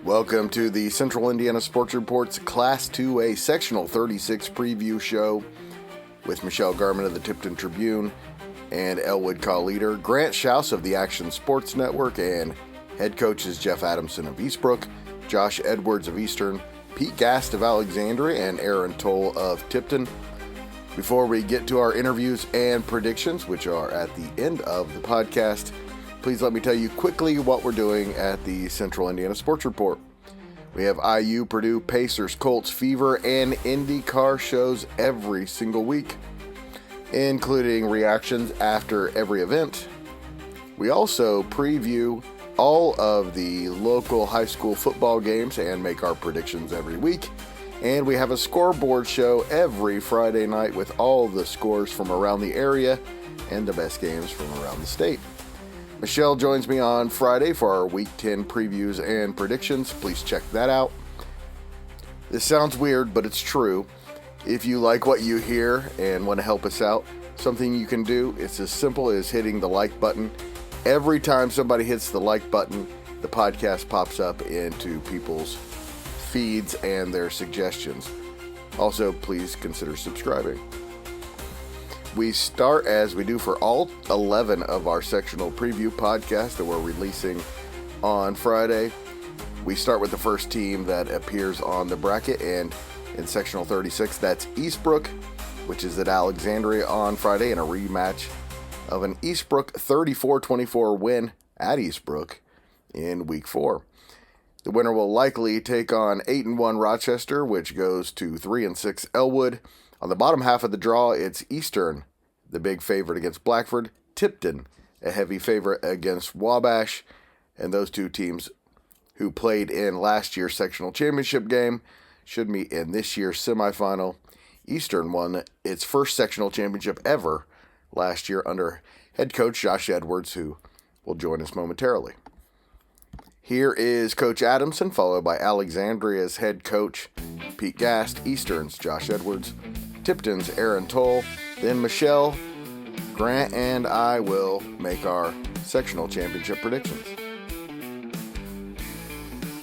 Welcome to the Central Indiana Sports Report's Class 2A Sectional 36 preview show with Michelle Garmon of the Tipton Tribune and Elwood co-leader, Grant Shouse of the Action Sports Network, and head coaches Jeff Adamson of Eastbrook, Josh Edwards of Eastern, Pete Gast of Alexandria, and Aaron Tolle of Tipton. Before we get to our interviews and predictions, which are at the end of the podcast, please let me tell you quickly what we're doing at the Central Indiana Sports Report. We have IU, Purdue, Pacers, Colts, Fever, and IndyCar shows every single week, including reactions after every event. We also preview all of the local high school football games and make our predictions every week. And we have a scoreboard show every Friday night with all the scores from around the area and the best games from around the state. Michelle joins me on Friday for our Week 10 previews and predictions. Please check that out. This sounds weird, but it's true. If you like what you hear and want to help us out, something you can do, it's as simple as hitting the like button. Every time somebody hits the like button, the podcast pops up into people's feeds and their suggestions. Also, please consider subscribing. We start, as we do for all 11 of our sectional preview podcasts that we're releasing on Friday. We start with the first team that appears on the bracket, and in sectional 36, that's Eastbrook, which is at Alexandria on Friday, in a rematch of an Eastbrook 34-24 win at Eastbrook in week 4. The winner will likely take on 8-1 Rochester, which goes to 3-6 Elwood. On the bottom half of the draw, it's Eastern, the big favorite against Blackford, Tipton, a heavy favorite against Wabash, and those two teams who played in last year's sectional championship game should meet in this year's semifinal. Eastern won its first sectional championship ever last year under head coach Josh Edwards, who will join us momentarily. Here is Coach Adamson, followed by Alexandria's head coach Pete Gast, Eastern's Josh Edwards, Tipton's Aaron Tolle, then Michelle, Grant, and I will make our sectional championship predictions.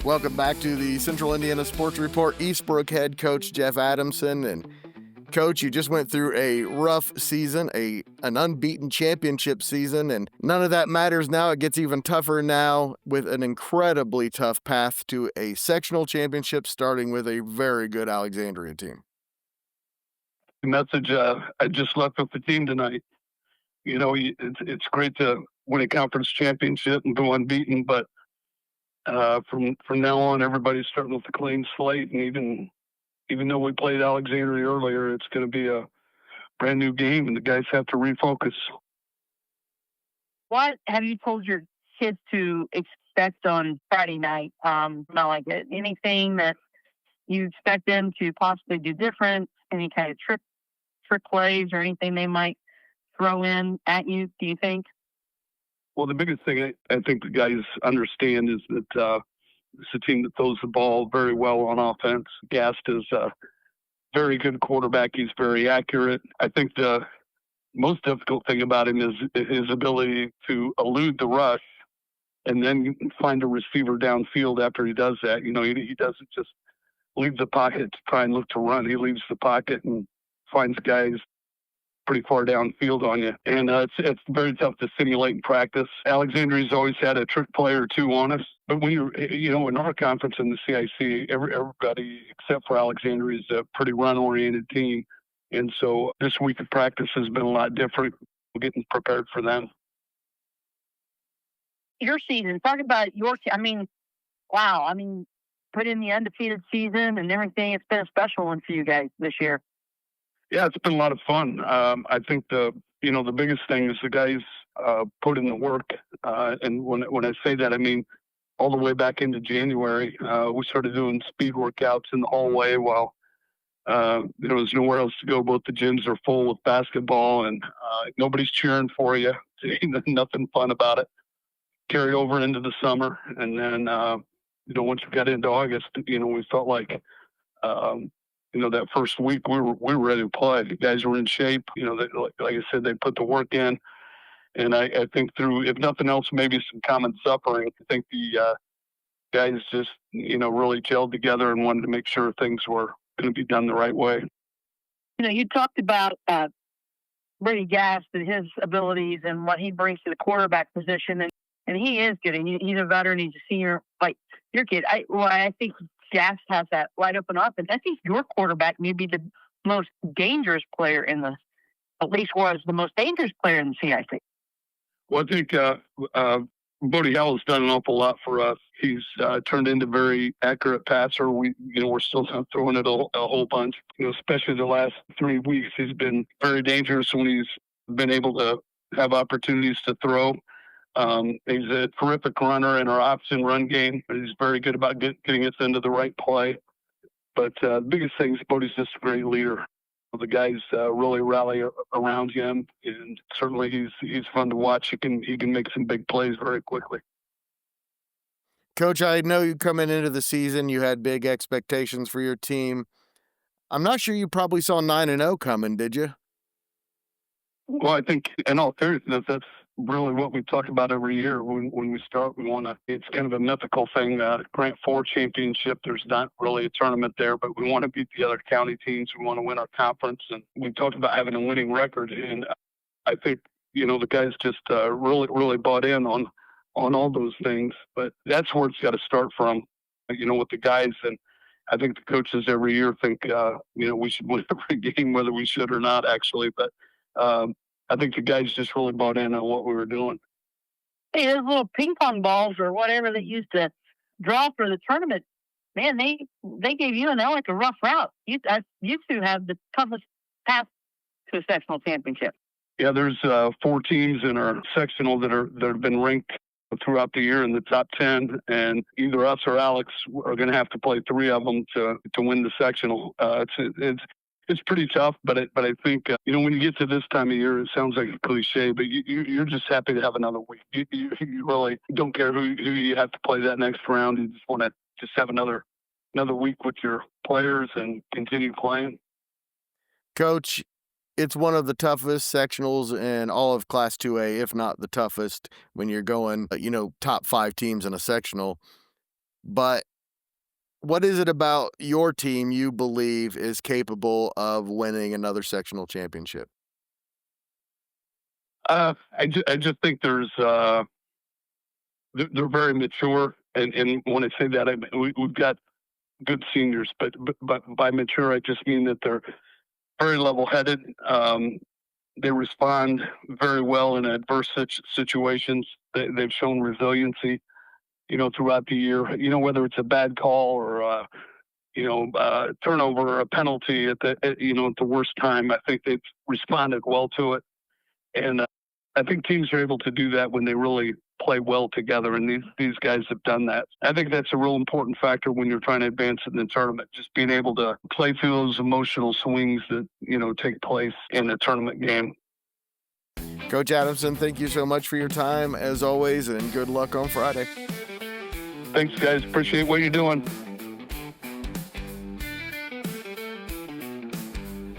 Welcome back to the Central Indiana Sports Report. Eastbrook head coach Jeff Adamson. And Coach, you just went through a rough season, an unbeaten championship season, and none of that matters now. It gets even tougher now with an incredibly tough path to a sectional championship, starting with a very good Alexandria team. Message I just left with the team tonight. You know, it's great to win a conference championship and go unbeaten, but from now on, everybody's starting with a clean slate, and even though we played Alexandria earlier, it's going to be a brand new game, and the guys have to refocus. What have you told your kids to expect on Friday night? Not like it. Anything that you expect them to possibly do different? Any kind of trick plays or anything they might throw in at you, do you think? Well, the biggest thing I think the guys understand is that it's a team that throws the ball very well on offense. Gast is a very good quarterback. He's very accurate. I think the most difficult thing about him is his ability to elude the rush and then find a receiver downfield after he does that. You know, he doesn't just leave the pocket to try and look to run. He leaves the pocket and finds guys pretty far downfield on you. And it's very tough to simulate in practice. Alexandria's always had a trick play or two on us. But when in our conference in the CIC, everybody except for Alexandria is a pretty run-oriented team. And so this week of practice has been a lot different. We're getting prepared for them. Your season, talk about wow. Put in the undefeated season and everything. It's been a special one for you guys this year. Yeah, it's been a lot of fun. I think the biggest thing is the guys put in the work. And when I say that, I mean all the way back into January, we started doing speed workouts in the hallway while there was nowhere else to go. Both the gyms are full with basketball, and nobody's cheering for you. Nothing fun about it. Carried over into the summer, and then once we got into August, we felt like that first week we were ready to play. The guys were in shape. Like I said, they put the work in. And I think through, if nothing else, maybe some common suffering, I think the guys just, really gelled together and wanted to make sure things were going to be done the right way. You talked about Pete Gast and his abilities and what he brings to the quarterback position, and he is good. And he's a veteran. He's a senior, like your kid. I think Gast has that wide open offense. I think your quarterback may be the most dangerous player at least was the most dangerous player in the CIC. Well, I think Bodie Howell's done an awful lot for us. He's turned into a very accurate passer. We're still not throwing it a whole bunch. Especially the last 3 weeks, he's been very dangerous when he's been able to have opportunities to throw. He's a terrific runner in our option run game. He's very good about getting us into the right play. But the biggest thing is Bodie's just a great leader. The guys really rally around him, and certainly he's fun to watch. He can make some big plays very quickly. Coach, I know you coming into the season, you had big expectations for your team. I'm not sure you probably saw 9-0 coming, did you? Well, I think in all seriousness, that's really what we talk about every year. When we start, we want to, it's kind of a mythical thing. Grant 4 championship, there's not really a tournament there, but we want to beat the other county teams. We want to win our conference. And we talked about having a winning record. And I think, the guys just really, really bought in on all those things. But that's where it's got to start from, with the guys. And I think the coaches every year think, we should win every game, whether we should or not, actually. But I think the guys just really bought in on what we were doing. Hey, those little ping pong balls or whatever they used to draw for the tournament, man, they gave you and Alec a rough route. You two have the toughest path to a sectional championship. Yeah, there's 4 teams in our sectional that have been ranked throughout the year in the top 10, and either us or Alex are going to have to play 3 of them to win the sectional. It's pretty tough, but I think when you get to this time of year, it sounds like a cliche, but you're just happy to have another week. You really don't care who you have to play that next round. You just want to just have another week with your players and continue playing. Coach, it's one of the toughest sectionals in all of Class 2A, if not the toughest, when you're going, top 5 teams in a sectional. But what is it about your team you believe is capable of winning another sectional championship? I just think they're very mature, and when I say that, we've got good seniors, but by mature, I just mean that they're very level-headed. They respond very well in adverse situations. They've shown resiliency, throughout the year, whether it's a bad call or, a turnover or a penalty at the worst time. I think they've responded well to it. And I think teams are able to do that when they really play well together. And these guys have done that. I think that's a real important factor when you're trying to advance in the tournament, just being able to play through those emotional swings that, take place in a tournament game. Coach Adamson, thank you so much for your time as always, and good luck on Friday. Thanks, guys. Appreciate what you're doing.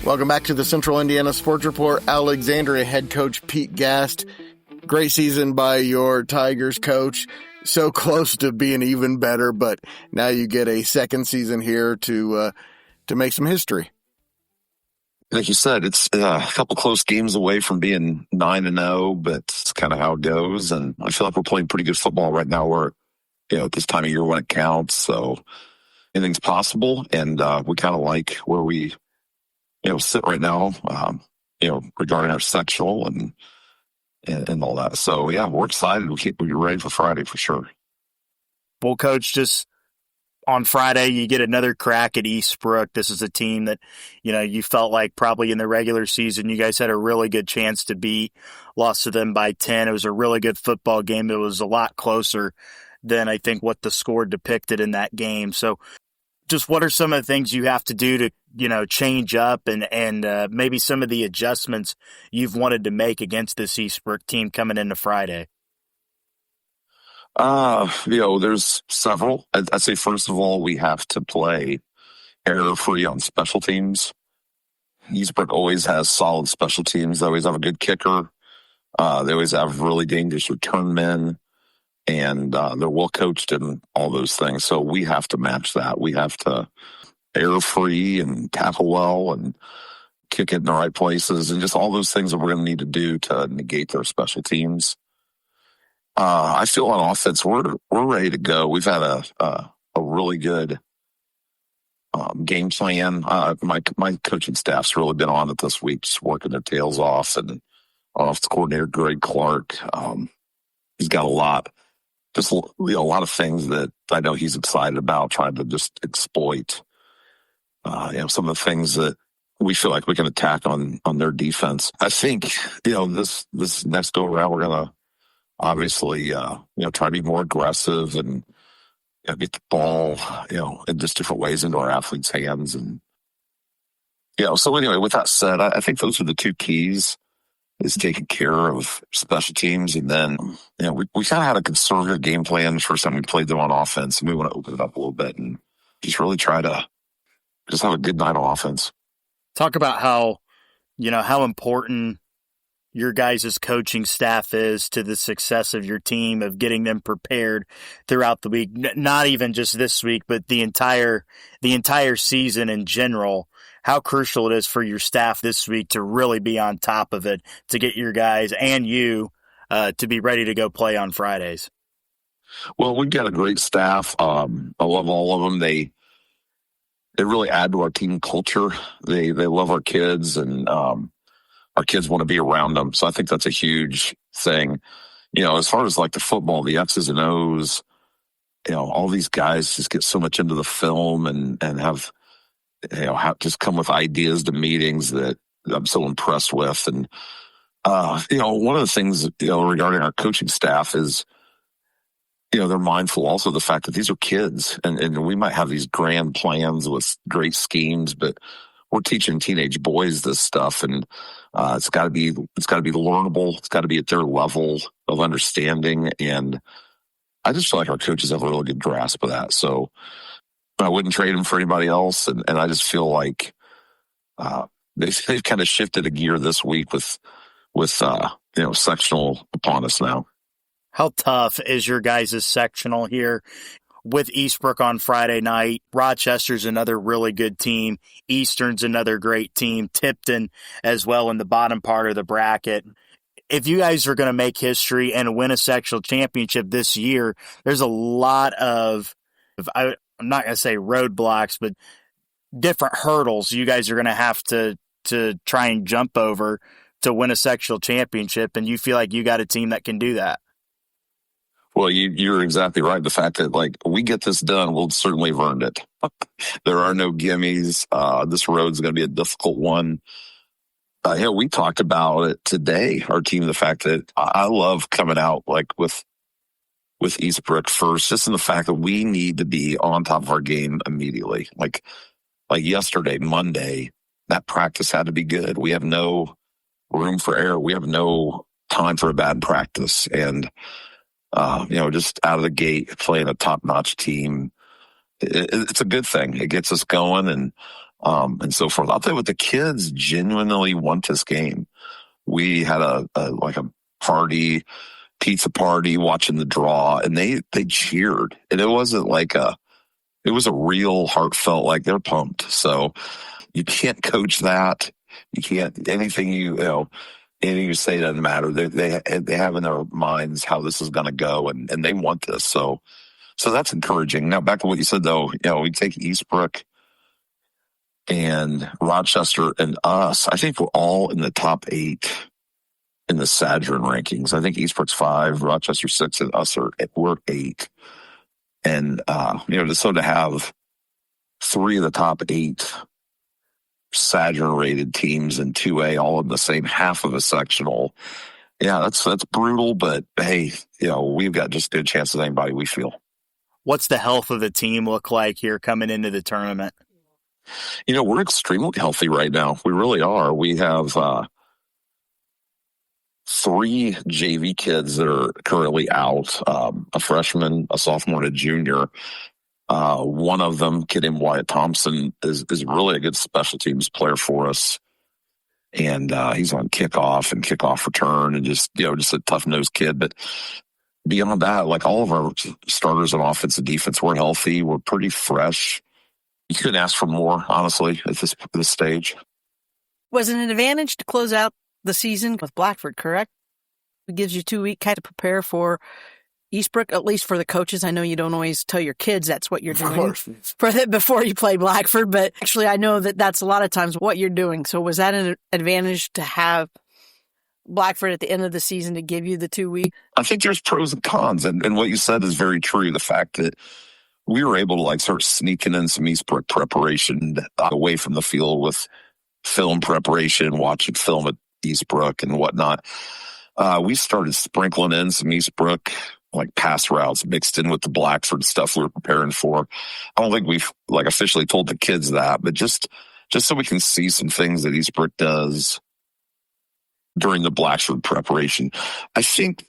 Welcome back to the Central Indiana Sports Report. Alexandria head coach Pete Gast. Great season by your Tigers, coach. So close to being even better, but now you get a second season here to make some history. Like you said, it's a couple close games away from being 9-0, but it's kind of how it goes. And I feel like we're playing pretty good football right now. We're at this time of year when it counts. So anything's possible. And we kind of like where we, sit right now, regarding our sectional and all that. So, yeah, we're excited. We're ready for Friday for sure. Well, Coach, just on Friday, you get another crack at Eastbrook. This is a team that, you felt like probably in the regular season, you guys had a really good chance to beat. Lost to them by 10. It was a really good football game. It was a lot closer than I think what the score depicted in that game. So just what are some of the things you have to do to, change up and maybe some of the adjustments you've wanted to make against this Eastbrook team coming into Friday? There's several. I'd say, first of all, we have to play error-free on special teams. Eastbrook always has solid special teams. They always have a good kicker. They always have really dangerous return men. and they're well coached in all those things. So we have to match that. We have to air free and tackle well and kick it in the right places, and just all those things that we're going to need to do to negate their special teams. I feel on offense, we're ready to go. We've had a really good game plan. My coaching staff's really been on it this week, just working their tails off. And offensive coordinator Greg Clark, he's got a lot of things that I know he's excited about, trying to just exploit. Some of the things that we feel like we can attack on their defense. I think this next go around we're gonna obviously try to be more aggressive and get the ball in just different ways into our athletes' hands. And so anyway, with that said, I think those are the two keys: is taking care of special teams, and then we kind of had a conservative game plan the first time we played them on offense, and we want to open it up a little bit and just really try to just have a good night on offense. Talk about how important your guys' coaching staff is to the success of your team, of getting them prepared throughout the week. Not even just this week, but the entire season in general. How crucial it is for your staff this week to really be on top of it, to get your guys and you to be ready to go play on Fridays. Well, we've got a great staff. I love all of them. They really add to our team culture. They love our kids, and our kids want to be around them. So I think that's a huge thing. As far as like the football, the X's and O's, all these guys just get so much into the film and have just come with ideas to meetings that I'm so impressed with. And one of the things regarding our coaching staff is they're mindful also of the fact that these are kids, and we might have these grand plans with great schemes, but we're teaching teenage boys this stuff, and it's got to be learnable. It's got to be at their level of understanding, and I just feel like our coaches have a really good grasp of that. So I wouldn't trade them for anybody else, and I just feel like they've kind of shifted a gear this week with sectional upon us now. How tough is your guys' sectional here? With Eastbrook on Friday night, Rochester's another really good team. Eastern's another great team. Tipton as well in the bottom part of the bracket. If you guys are going to make history and win a sectional championship this year, there's a lot of, I'm not going to say roadblocks, but different hurdles you guys are going to have to try and jump over to win a sectional championship, and you feel like you got a team that can do that. Well, you're exactly right. The fact that we get this done, we'll certainly have earned it. There are no gimmies. This road's going to be a difficult one. We talked about it today, our team, the fact that I love coming out with Eastbrook first, just in the fact that we need to be on top of our game immediately. Like yesterday, Monday, that practice had to be good. We have no room for error. We have no time for a bad practice. And just out of the gate, playing a top-notch team, it's a good thing. It gets us going and so forth. I'll tell you what, the kids genuinely want this game. We had a party, pizza party, watching the draw, and they cheered. And it wasn't it was a real heartfelt, they're pumped. So you can't coach that. You can't, anything you say doesn't matter. They have in their minds how this is going to go, and they want this. So that's encouraging. Now, back to what you said, though, we take Eastbrook and Rochester and us. I think we're all in the top 8 in the Sadrin rankings. I think Eastbrook's 5, Rochester 6, and we're 8. And, to have 3 of the top 8 Sadrin-rated teams in 2A all in the same half of a sectional. Yeah, that's brutal, but hey, we've got just as good chance as anybody, we feel. What's the health of the team look like here coming into the tournament? We're extremely healthy right now. We really are. We have 3 JV kids that are currently out, a freshman, a sophomore, and a junior. One of them, kid named Wyatt Thompson, is really a good special teams player for us. And he's on kickoff and kickoff return, and just a tough-nosed kid. But beyond that, like all of our starters on offense and defense, we're healthy. We're pretty fresh. You couldn't ask for more, honestly, at this stage. Was it an advantage to close out the season with Blackford, correct? It gives you 2 weeks kind of prepare for Eastbrook, at least for the coaches. I know you don't always tell your kids that's what you're doing before you play Blackford, but actually I know that that's a lot of times what you're doing. So was that an advantage to have Blackford at the end of the season to give you the 2 weeks? I think there's pros and cons, and what you said is very true. The fact that we were able to like start sneaking in some Eastbrook preparation away from the field with film preparation, watching film at Eastbrook and whatnot. We started sprinkling in some Eastbrook like pass routes mixed in with the Blackford stuff we were preparing for. I don't think we've like officially told the kids that, but just so we can see some things that Eastbrook does during the Blackford preparation. I think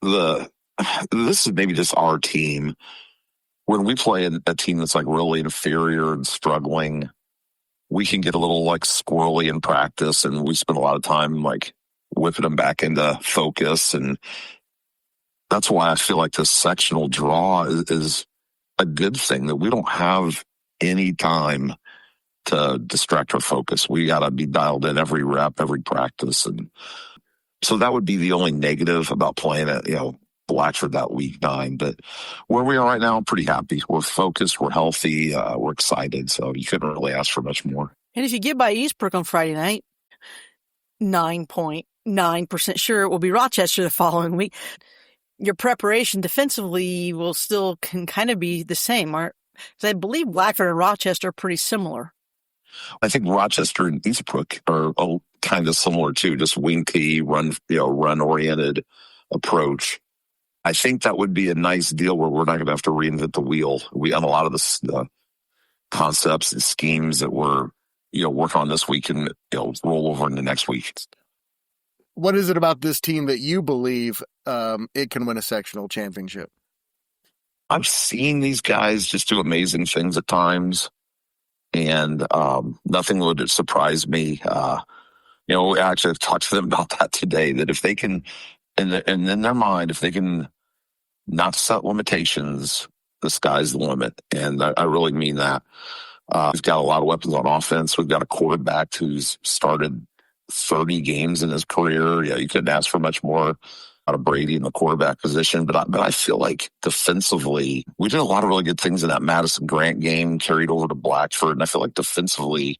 this is maybe just our team. When we play a team that's like really inferior and struggling, we can get a little like squirrely in practice, and we spend a lot of time like whipping them back into focus. And that's why I feel like this sectional draw is a good thing, that we don't have any time to distract our focus. We got to be dialed in every rep, every practice. And so that would be the only negative about playing at, Blackford that week 9. But where we are right now, I'm pretty happy. We're focused. We're healthy. We're excited. So you couldn't really ask for much more. And if you get by Eastbrook on Friday night, 9.9% sure it will be Rochester the following week. Your preparation defensively will still can kind of be the same. Because I believe Blackford and Rochester are pretty similar. I think Rochester and Eastbrook are kind of similar too, just wing T, run-oriented approach. I think that would be a nice deal where we're not going to have to reinvent the wheel. We have a lot of the concepts and schemes that we're, work on this week and roll over into next week. What is it about this team that you believe it can win a sectional championship? I've seen these guys just do amazing things at times, and nothing would surprise me. We actually have talked to them about that today, that if they can, and in their mind, if they can not set limitations, the sky's the limit. And I really mean that. We've got a lot of weapons on offense. We've got a quarterback who's started 30 games in his career. Yeah, you couldn't ask for much more out of Brady in the quarterback position. But I feel like defensively, we did a lot of really good things in that Madison Grant game, carried over to Blackford. And I feel like defensively,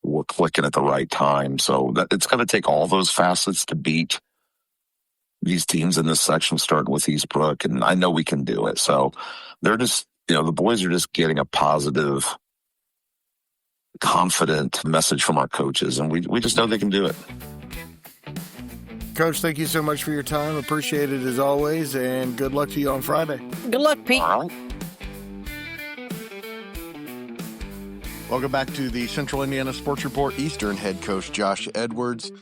we're clicking at the right time. So it's going to take all those facets to beat these teams in this section, starting with Eastbrook. And I know we can do it. So they're just, the boys are just getting a positive, confident message from our coaches. And we just know they can do it. Coach, thank you so much for your time. Appreciate it as always. And good luck to you on Friday. Good luck, Pete. All right. Welcome back to the Central Indiana Sports Report. Eastern head coach Josh Edwards.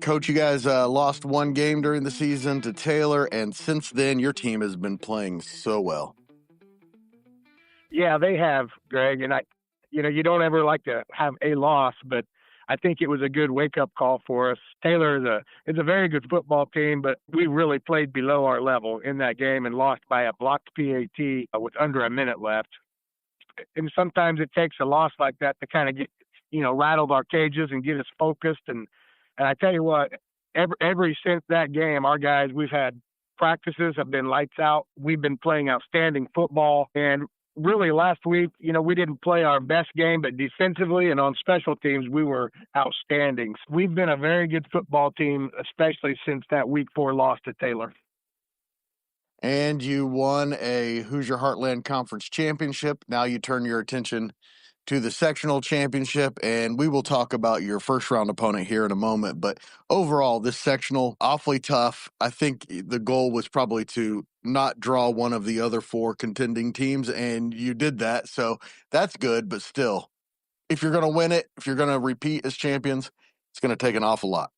Coach, you guys lost one game during the season to Taylor, and since then your team has been playing so well. Yeah, they have, Greg, and you don't ever like to have a loss, but I think it was a good wake-up call for us. Taylor is a very good football team, but we really played below our level in that game and lost by a blocked PAT with under a minute left. And sometimes it takes a loss like that to kind of get, rattle our cages and get us focused. And I tell you what, every since that game, our guys, we've had practices have been lights out. We've been playing outstanding football. And really last week, we didn't play our best game, but defensively and on special teams, we were outstanding. We've been a very good football team, especially since that week 4 loss to Taylor. And you won a Hoosier Heartland Conference Championship. Now you turn your attention to the sectional championship, and we will talk about your first-round opponent here in a moment. But overall, this sectional, awfully tough. I think the goal was probably to not draw one of the other 4 contending teams, and you did that, so that's good. But still, if you're going to win it, if you're going to repeat as champions, it's going to take an awful lot.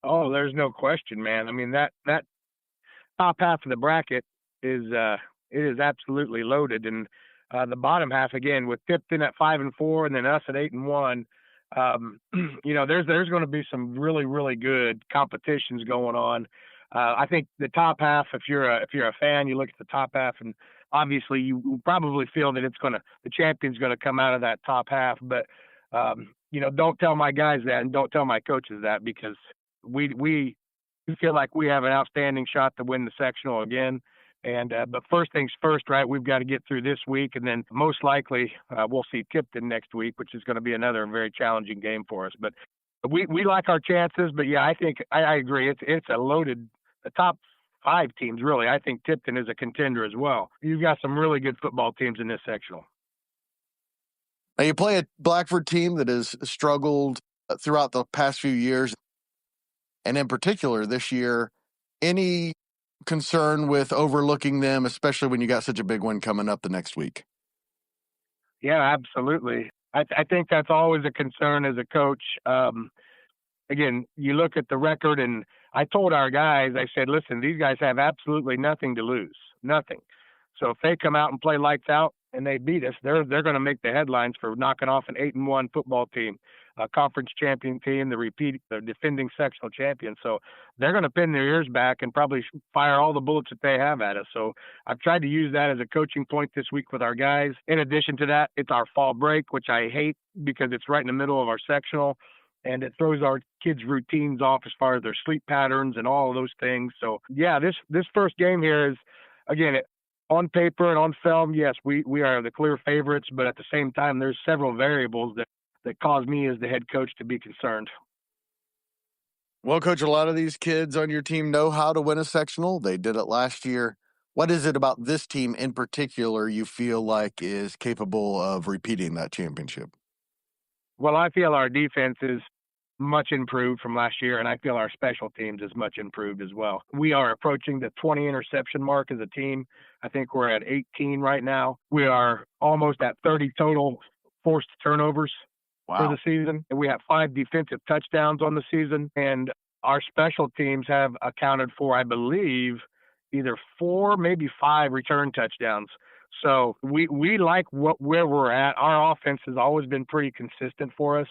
Oh, there's no question, man. I mean, that top half of the bracket is absolutely loaded, and the bottom half, again, with Tipton at 5-4 and then us at 8-1, there's going to be some really, really good competitions going on. I think the top half, if you're a fan, you look at the top half, and obviously you probably feel that the champion's going to come out of that top half. But don't tell my guys that, and don't tell my coaches that, because we feel like we have an outstanding shot to win the sectional again. And but first things first, right? We've got to get through this week, and then most likely we'll see Tipton next week, which is going to be another very challenging game for us. But we like our chances. But yeah, I think I agree. It's a loaded. The top 5 teams, really. I think Tipton is a contender as well. You've got some really good football teams in this sectional. Now you play a Blackford team that has struggled throughout the past few years, and in particular this year. Any concern with overlooking them, especially when you got such a big one coming up the next week? Yeah, absolutely. I think that's always a concern as a coach. Again, you look at the record, and I told our guys, I said, listen, these guys have absolutely nothing to lose, nothing. So if they come out and play lights out and they beat us, they're going to make the headlines for knocking off an 8-1 football team, a conference champion team, the defending sectional champion. So they're going to pin their ears back and probably fire all the bullets that they have at us. So I've tried to use that as a coaching point this week with our guys. In addition to that, it's our fall break, which I hate because it's right in the middle of our sectional. And it throws our kids' routines off as far as their sleep patterns and all of those things. So, yeah, this first game here is, again, on paper and on film, yes, we are the clear favorites. But at the same time, there's several variables that cause me as the head coach to be concerned. Well, Coach, a lot of these kids on your team know how to win a sectional. They did it last year. What is it about this team in particular you feel like is capable of repeating that championship? Well, I feel our defense is much improved from last year, and I feel our special teams is much improved as well. We are approaching the 20 interception mark as a team. I think we're at 18 right now. We are almost at 30 total forced turnovers for the season. And we have 5 defensive touchdowns on the season, and our special teams have accounted for, I believe, either 4, maybe 5 return touchdowns. So we like where we're at. Our offense has always been pretty consistent for us.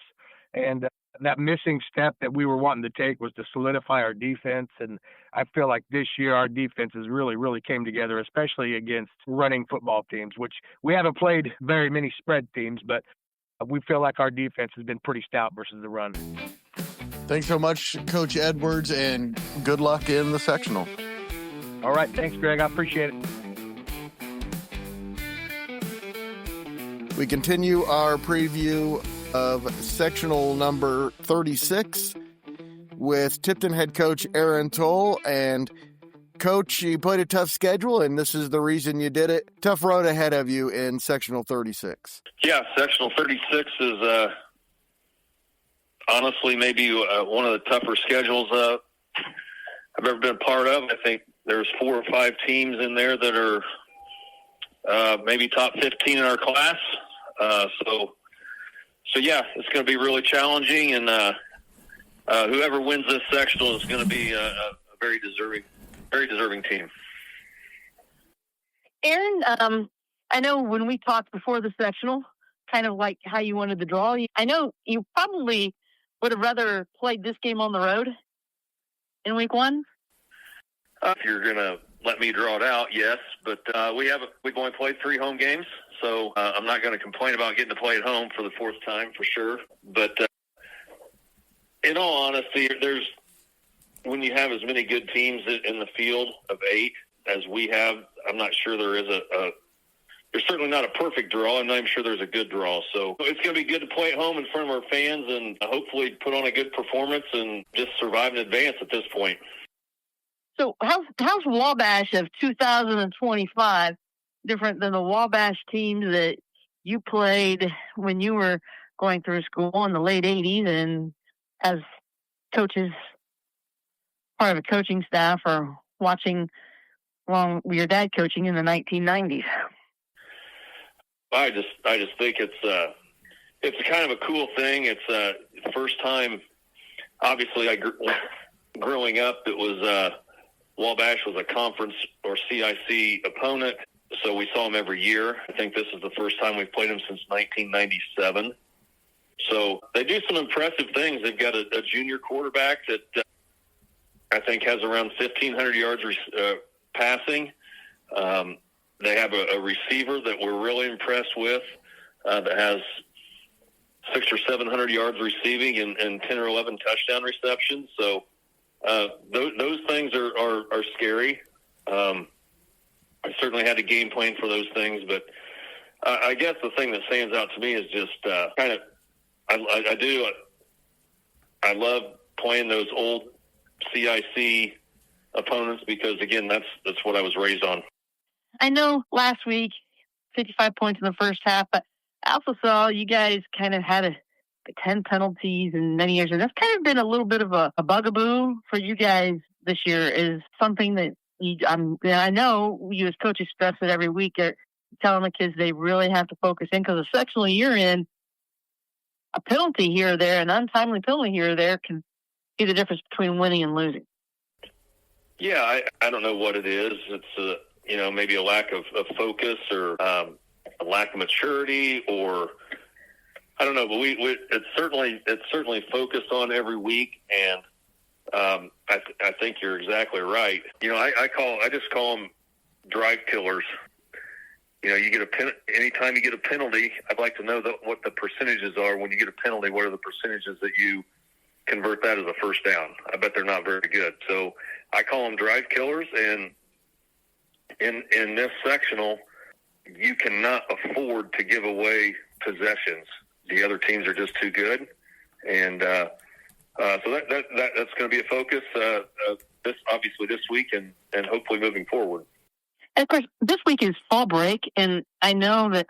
And that missing step that we were wanting to take was to solidify our defense. And I feel like this year our defense has really, really came together, especially against running football teams, which we haven't played very many spread teams, but we feel like our defense has been pretty stout versus the run. Thanks so much, Coach Edwards, and good luck in the sectional. All right. Thanks, Greg. I appreciate it. We continue our preview of sectional number 36 with Tipton head coach Aaron Tolle. And Coach, you played a tough schedule, and this is the reason you did it. Tough road ahead of you in sectional 36. Yeah, sectional 36 is honestly maybe one of the tougher schedules I've ever been part of. I think there's 4 or 5 teams in there that are maybe top 15 in our class. So yeah, it's going to be really challenging, and whoever wins this sectional is going to be a very deserving team. Aaron, I know when we talked before the sectional, kind of like how you wanted to draw. I know you probably would have rather played this game on the road in week 1. If you're going to let me draw it out, yes. But we've only played 3 home games, so I'm not going to complain about getting to play at home for the 4th time for sure. But in all honesty, when you have as many good teams in the field of 8 as we have, I'm not sure there is there's certainly not a perfect draw. I'm not even sure there's a good draw. So it's going to be good to play at home in front of our fans and hopefully put on a good performance and just survive in advance at this point. So how's Wabash of 2025 different than the Wabash teams that you played when you were going through school in the late 80s and as coaches, part of a coaching staff, or watching along with your dad coaching in the 1990s? I just think it's kind of a cool thing. It's the first time, obviously, growing up, it was Wabash was a conference or CIC opponent, so we saw them every year. I think this is the first time we've played them since 1997. So they do some impressive things. They've got a junior quarterback that I think, has around 1,500 yards passing. They have a receiver that we're really impressed with that has 600 or 700 yards receiving and 10 or 11 touchdown receptions. So those things are scary. I certainly had a game plan for those things, but I guess the thing that stands out to me is just I love playing those old CIC opponents because, again, that's what I was raised on. I know last week, 55 points in the first half, but I also saw you guys kind of had 10 penalties in many years, and that's kind of been a little bit of a bugaboo for you guys this year. Is something that I know you as coaches stress it every week, telling the kids they really have to focus in because the sectional you're in, a penalty here or there, an untimely penalty here or there can be the difference between winning and losing. Yeah, I don't know what it is. It's maybe a lack of focus or a lack of maturity, or I don't know. But it's certainly focused on every week, and I think you're exactly right. I just call them drive killers. You get anytime you get a penalty, I'd like to know what the percentages are when you get a penalty. What are the percentages that you convert that as a first down? I bet they're not very good. So I call them drive killers, and in this sectional, you cannot afford to give away possessions. The other teams are just too good, and so that's going to be a focus this week and hopefully moving forward. And of course, this week is fall break, and I know that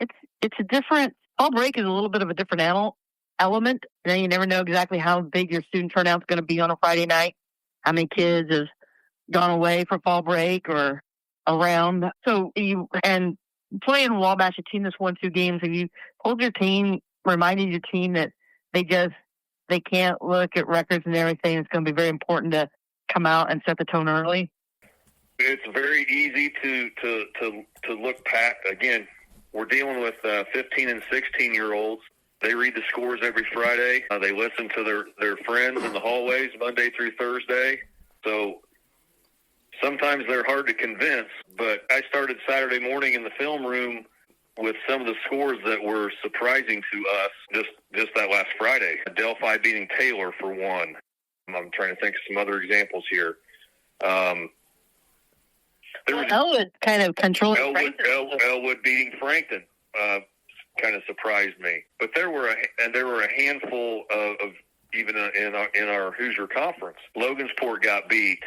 it's a different fall break is a little bit of a different element. And you never know exactly how big your student turnout is going to be on a Friday night. How many kids have gone away for fall break or around? So and playing Wabash, a team that's won 2 games, have you told your team, reminded your team that they can't look at records and everything? It's going to be very important to come out and set the tone early. It's very easy to look past. Again, we're dealing with 15 and 16-year-olds. They read the scores every Friday. They listen to their friends in the hallways Monday through Thursday. So sometimes they're hard to convince. But I started Saturday morning in the film room with some of the scores that were surprising to us just that last Friday. Delphi beating Taylor for one. I'm trying to think of some other examples here. Elwood kind of controlling Elwood beating Frankton kind of surprised me. But there were a handful of even in our Hoosier Conference. Logansport got beat.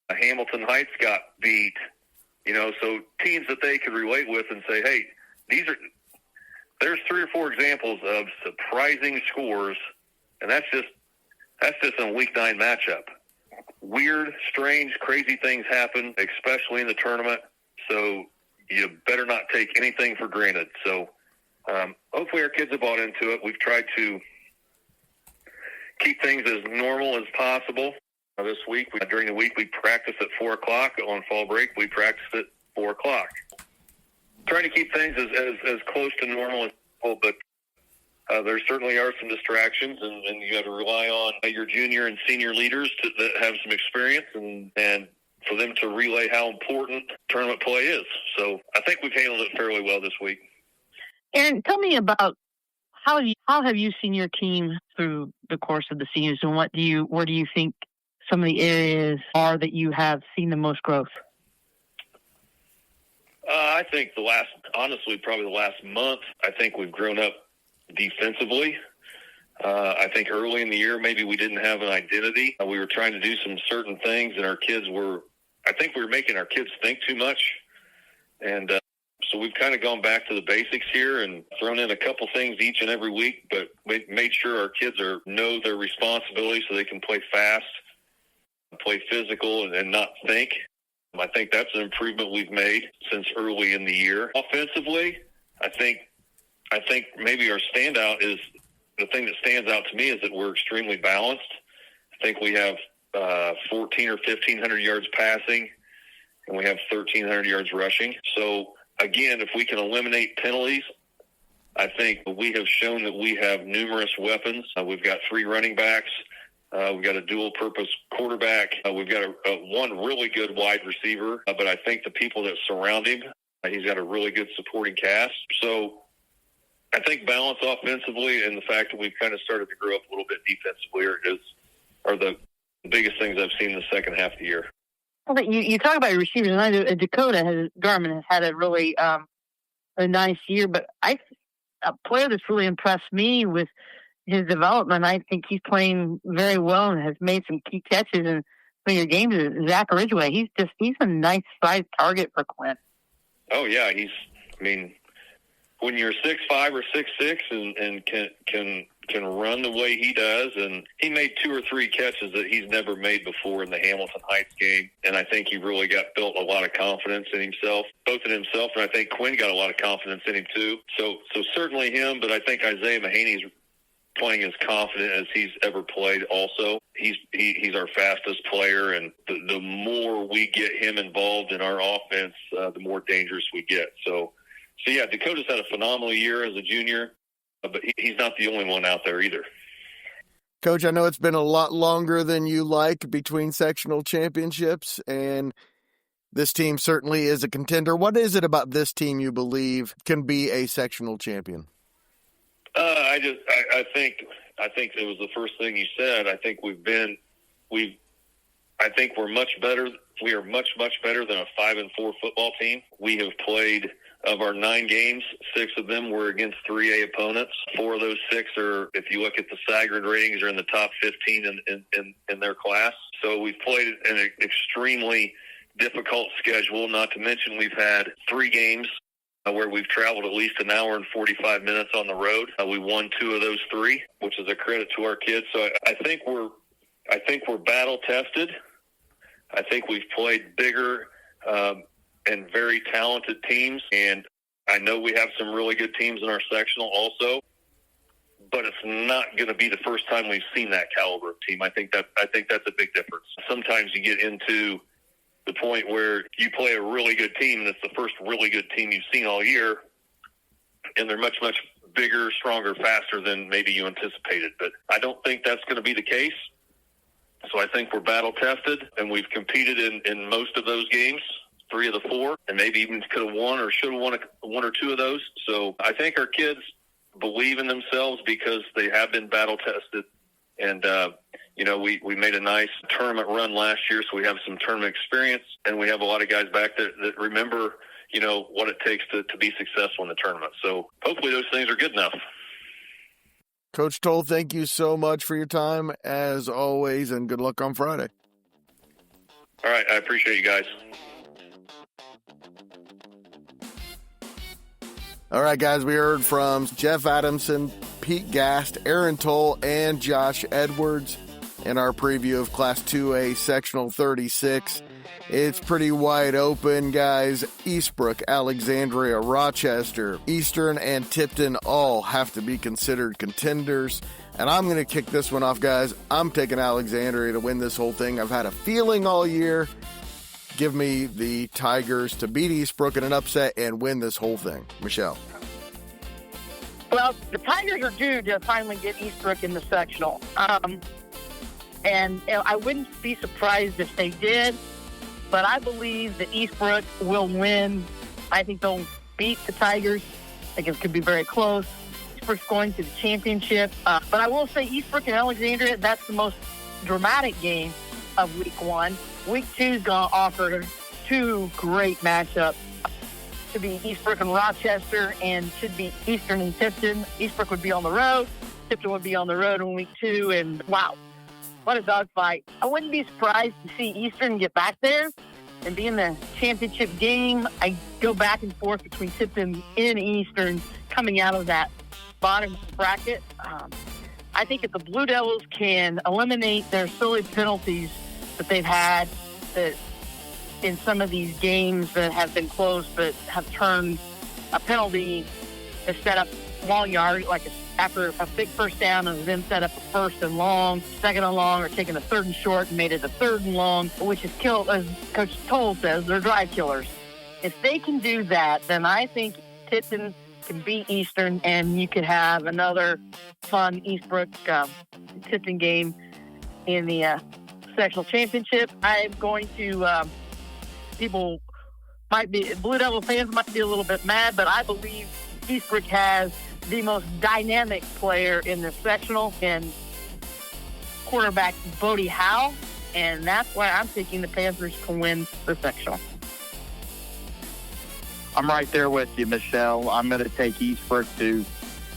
Hamilton Heights got beat. So teams that they could relate with and say, hey, there's 3 or 4 examples of surprising scores, and that's just in a Week 9 matchup. Weird, strange, crazy things happen, especially in the tournament. So you better not take anything for granted. So hopefully our kids have bought into it. We've tried to keep things as normal as possible. This week, during the week, we practice at 4 o'clock. On fall break, we practice at 4 o'clock. Trying to keep things as close to normal as possible, but there certainly are some distractions, and you got to rely on your junior and senior leaders that have some experience and for them to relay how important tournament play is. So I think we've handled it fairly well this week. Aaron, tell me about how have you seen your team through the course of the season, and where do you think some of the areas are that you have seen the most growth? I think probably the last month, I think we've grown up defensively. I think early in the year, maybe we didn't have an identity. We were trying to do some certain things, and I think we were making our kids think too much. And so we've kind of gone back to the basics here and thrown in a couple things each and every week, but we made sure our kids know their responsibility so they can play fast, play physical, and not think. I think that's an improvement we've made since early in the year. Offensively, I think maybe our standout is the thing that stands out to me is that we're extremely balanced. I think we have 1,400 or 1,500 yards passing, and we have 1,300 yards rushing. So, again, if we can eliminate penalties, I think we have shown that we have numerous weapons. We've got 3 running backs We've got a dual-purpose quarterback. We've got one really good wide receiver, but I think the people that surround him, he's got a really good supporting cast. So I think balance offensively and the fact that we've kind of started to grow up a little bit defensively are the biggest things I've seen in the second half of the year. Well, you talk about your receivers, and I know Garmon has had a really a nice year, but a player that's really impressed me with his development, I think he's playing very well and has made some key catches in some of your games, is Zach Ridgway. He's a nice size target for Quinn. Oh yeah, when you're 6'5" or 6'6" and can run the way he does, and he made 2 or 3 catches that he's never made before in the Hamilton Heights game, and I think he really built a lot of confidence in himself, both in himself, and I think Quinn got a lot of confidence in him too. So certainly him, but I think Isaiah Mahaney's playing as confident as he's ever played also. He's our fastest player, and the more we get him involved in our offense, the more dangerous we get. So yeah, Dakota's had a phenomenal year as a junior, but he's not the only one out there either. Coach, I know it's been a lot longer than you like between sectional championships, and this team certainly is a contender. What is it about this team you believe can be a sectional champion? I think it was the first thing you said. I think we're much better. We are much better than a 5-4 football team. We have played, of our 9 games, 6 of them were against 3A opponents. 4 of those 6 are, if you look at the Sagarin ratings, are in the top 15 in their class. So we've played an extremely difficult schedule, not to mention we've had 3 games where we've traveled at least an hour and 45 minutes on the road. We won 2 of those 3, which is a credit to our kids. So I think we're battle tested. I think we've played bigger and very talented teams, and I know we have some really good teams in our sectional also. But it's not going to be the first time we've seen that caliber of team. I think that's a big difference. Sometimes you get into the point where you play a really good team, and it's the first really good team you've seen all year, and they're much bigger, stronger, faster than maybe you anticipated. But I don't think that's going to be the case. So I think we're battle-tested, and we've competed in most of those games, 3 of the 4, and maybe even could have won or should have won 1 or 2 of those. So I think our kids believe in themselves because they have been battle-tested. And, we made a nice tournament run last year, so we have some tournament experience, and we have a lot of guys back there that remember, what it takes to be successful in the tournament. So hopefully those things are good enough. Coach Tolle, thank you so much for your time, as always, and good luck on Friday. All right, I appreciate you guys. All right, guys, we heard from Jeff Adamson, Pete Gast, Aaron Tolle, and Josh Edwards in our preview of Class 2A Sectional 36. It's pretty wide open, guys. Eastbrook, Alexandria, Rochester, Eastern, and Tipton all have to be considered contenders. And I'm going to kick this one off, guys. I'm taking Alexandria to win this whole thing. I've had a feeling all year. Give me the Tigers to beat Eastbrook in an upset and win this whole thing. Michelle. Well, the Tigers are due to finally get Eastbrook in the sectional. And I wouldn't be surprised if they did, but I believe that Eastbrook will win. I think they'll beat the Tigers. I think it could be very close. Eastbrook's going to the championship. But I will say Eastbrook and Alexandria, that's the most dramatic game of Week 1. Week 2 is going to offer 2 great matchups. Should be Eastbrook and Rochester, and should be Eastern and Tipton. Eastbrook would be on the road. Tipton would be on the road in Week 2, and wow, what a dogfight. I wouldn't be surprised to see Eastern get back there and be in the championship game. I go back and forth between Tipton and Eastern coming out of that bottom bracket. I think if the Blue Devils can eliminate their silly penalties that they've had, that in some of these games that have been close but have turned a penalty to set up long yard, like after a big first down and then set up a 1st and long, 2nd and long, or taking a 3rd and short and made it a 3rd and long, which is killed, as Coach Tolle says, they're drive killers. If they can do that, then I think Tipton can beat Eastern, and you could have another fun Eastbrook Tipton game in the sectional championship. I'm going to, people might be, Blue Devil fans might be a little bit mad, but I believe Eastbrook has the most dynamic player in the sectional and quarterback Bodie Howe, and that's why I'm thinking the Panthers can win the sectional. I'm right there with you, Michelle. I'm going to take Eastbrook to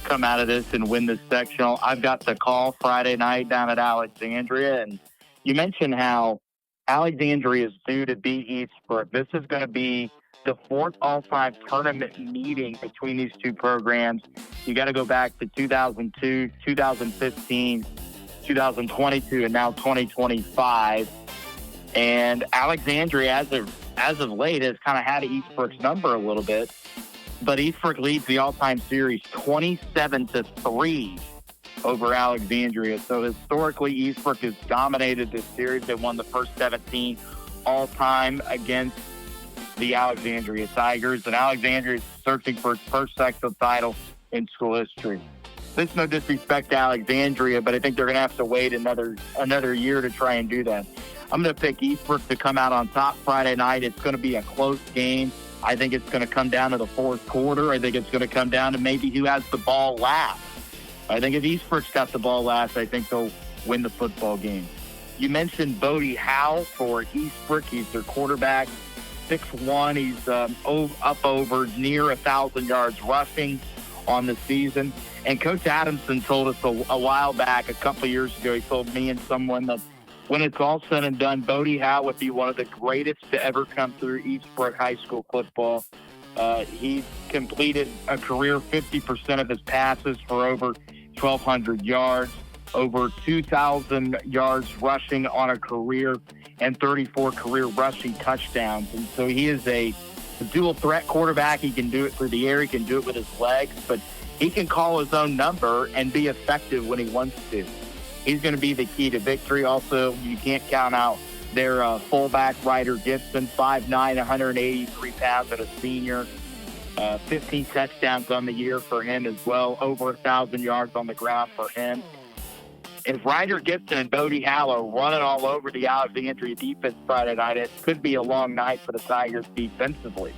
come out of this and win the sectional. I've got the call Friday night down at Alexandria, and you mentioned how Alexandria is due to beat Eastbrook. This is going to be the fourth all-time tournament meeting between these two programs. You got to go back to 2002, 2015, 2022, and now 2025. And Alexandria, as of late, has kind of had Eastbrook's number a little bit. But Eastbrook leads the all-time series 27-3 over Alexandria. So historically, Eastbrook has dominated this series. They won the first 17 all-time against the Alexandria Tigers. And Alexandria is searching for its first sectional title in school history. There's no disrespect to Alexandria, but I think they're going to have to wait another year to try and do that. I'm going to pick Eastbrook to come out on top Friday night. It's going to be a close game. I think it's going to come down to the fourth quarter. I think it's going to come down to maybe who has the ball last. I think if Eastbrook's got the ball last, I think they'll win the football game. You mentioned Bodie Howe for Eastbrook. He's their quarterback, 6'1". He's up over near 1,000 yards rushing on the season. And Coach Adamson told us a while back, a couple of years ago, he told me and someone that when it's all said and done, Bodie Howe would be one of the greatest to ever come through Eastbrook High School football. He's completed a career 50% of his passes for over 1,200 yards, over 2,000 yards rushing on a career, and 34 career rushing touchdowns. And so he is a dual threat quarterback. He can do it through the air. He can do it with his legs, but he can call his own number and be effective when he wants to. He's going to be the key to victory. Also, you can't count out their fullback, Ryder Gibson, 5'9", 183 pounds, and a senior. 15 touchdowns on the year for him as well, over 1,000 yards on the ground for him. If Ryder Gibson and Bodie Howe are running all over the Alexandria defense Friday night, it could be a long night for the Tigers defensively.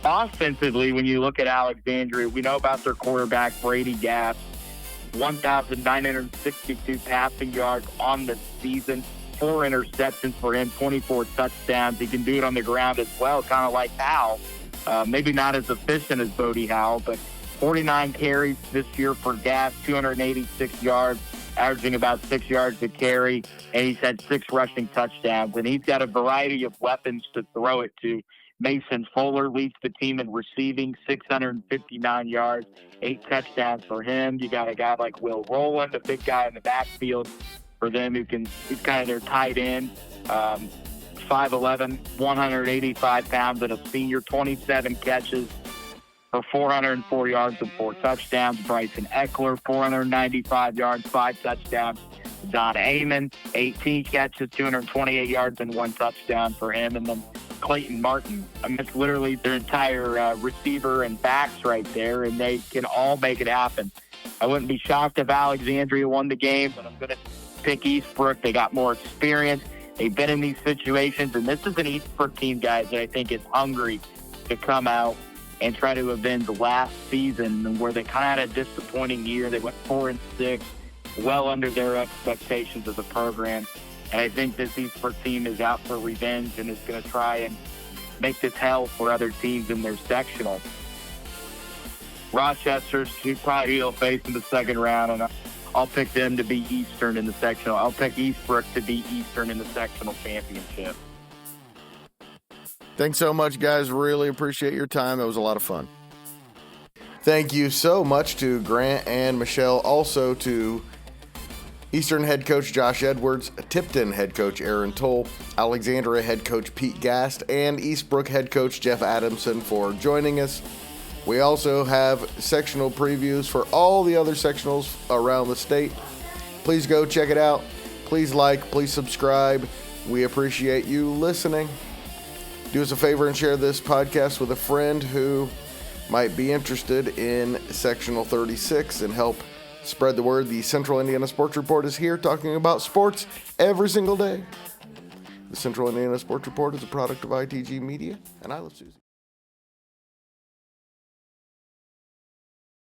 Offensively, when you look at Alexandria, we know about their quarterback, Brady Gast, 1,962 passing yards on the season, 4 interceptions for him, 24 touchdowns. He can do it on the ground as well, kind of like Howe. Maybe not as efficient as Bodie Howe, but 49 carries this year for Gast, 286 yards, averaging about 6 yards a carry, and he's had 6 rushing touchdowns. And he's got a variety of weapons to throw it to. Mason Fuller leads the team in receiving, 659 yards, 8 touchdowns for him. You got a guy like Will Rowland, a big guy in the backfield for them he's kind of their tight end, 5'11", 185 pounds, and a senior, 27 catches for 404 yards and 4 touchdowns. Bryson Eckler, 495 yards, 5 touchdowns. Don Amon, 18 catches, 228 yards, and 1 touchdown for him. And then Clayton Martin. I mean, it's literally their entire receiver and backs right there, and they can all make it happen. I wouldn't be shocked if Alexandria won the game, but I'm going to pick Eastbrook. They got more experience. They've been in these situations, and this is an Eastbrook team, guys, that I think is hungry to come out and try to avenge last season where they kind of had a disappointing year. They went 4-6, well under their expectations of the program. And I think this Eastbrook team is out for revenge and is going to try and make this hell for other teams in their sectional. Rochester's probably he'll face in the second round, and I'll pick them to be Eastern in the sectional. I'll pick Eastbrook to be Eastern in the sectional championship. Thanks so much, guys. Really appreciate your time. It was a lot of fun. Thank you so much to Grant and Michelle, also to Eastern head coach Josh Edwards, Tipton head coach Aaron Tolle, Alexandria head coach Pete Gast, and Eastbrook head coach Jeff Adamson for joining us. We also have sectional previews for all the other sectionals around the state. Please go check it out. Please like, please subscribe. We appreciate you listening. Do us a favor and share this podcast with a friend who might be interested in Sectional 36 and help Spread the word. The Central Indiana Sports Report is here talking about sports every single day. The Central Indiana Sports Report is a product of ITG Media, and I love Susie.